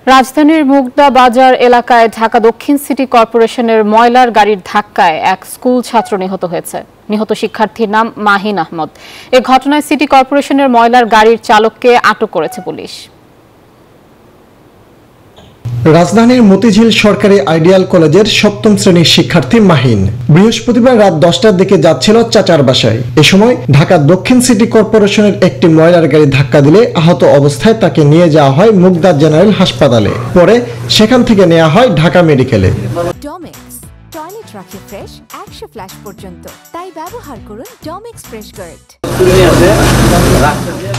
রাজধানীর মুগদা বাজার এলাকায় ঢাকা দক্ষিণ সিটি কর্পোরেশনের ময়লার গাড়ির ধাক্কায় এক স্কুল ছাত্র নিহত হয়েছে। নিহত শিক্ষার্থীর নাম মাহিন আহমদ। এ ঘটনায় সিটি কর্পোরেশনের ময়লার গাড়ির চালককে আটক করেছে পুলিশ। রাজধানীর মতিঝিল সরকারি আইডিয়াল কলেজের সপ্তম শ্রেণীর শিক্ষার্থী মাহিন বৃহস্পতিবার রাত 10টার দিকে যাচ্ছিল চাচার বাসায়। এ সময় ঢাকা দক্ষিণ সিটি কর্পোরেশনের একটি ময়লার গাড়ি ধাক্কা দিলে আহত অবস্থায় তাকে নিয়ে যাওয়া হয় মুগদা জেনারেল হাসপাতালে। পরে সেখান থেকে নেওয়া হয় ঢাকা মেডিকেলে। টয়লেট রাখে ফ্রেশ 100 ফ্ল্যাশ পর্যন্ত, তাই ব্যবহার করুন ডমিক্স ফ্রেশ গার্ড।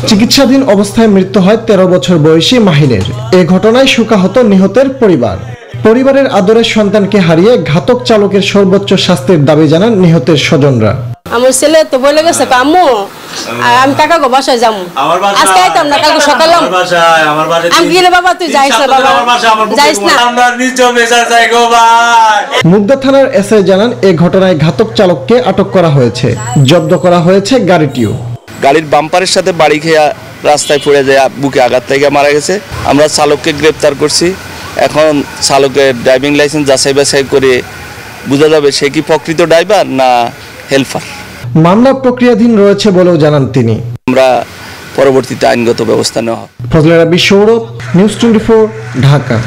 চিকিৎসাধীন অবস্থায় মৃত্যু হয় 13 বছর বয়সী মাহিনের। এ ঘটনায় শোকাহত নিহতের পরিবার। পরিবারের আদরের সন্তানকে হারিয়ে ঘাতক চালকের সর্বোচ্চ শাস্তির দাবি জানান নিহতের স্বজনরা। আমার ছেলে তো বলে গেছে আম্মু আমি কাকা গো বাসায় যাবো, আজকে আইতাম না, কালকে সকালে আমি গেলে বাবা তুই যাইস না, বাবা যাইস না। মুগদা থানার এসআই জানান এ ঘটনায় ঘাতক চালককে আটক করা হয়েছে, জব্দ করা হয়েছে গাড়িটিও। গাড়ির বাম্পারের সাথে বাড়ি খেয়ে রাস্তায় পড়ে যায়, বুকে আঘাত থেকে মারা গেছে। আমরা চালককে গ্রেপ্তার করছি। এখন চালকের ড্রাইভিং লাইসেন্স যাচাই বাছাই করে বোঝা যাবে সে কি প্রকৃত ড্রাইভার না হেলপার। মামলা প্রক্রিয়াধীন রয়েছে বলেও জানান তিনি। আমরা পরবর্তীতে আইনগত ব্যবস্থা নেওয়া হবে। ফজলে রাব্বি সৌরভ, নিউজ 24, ঢাকা।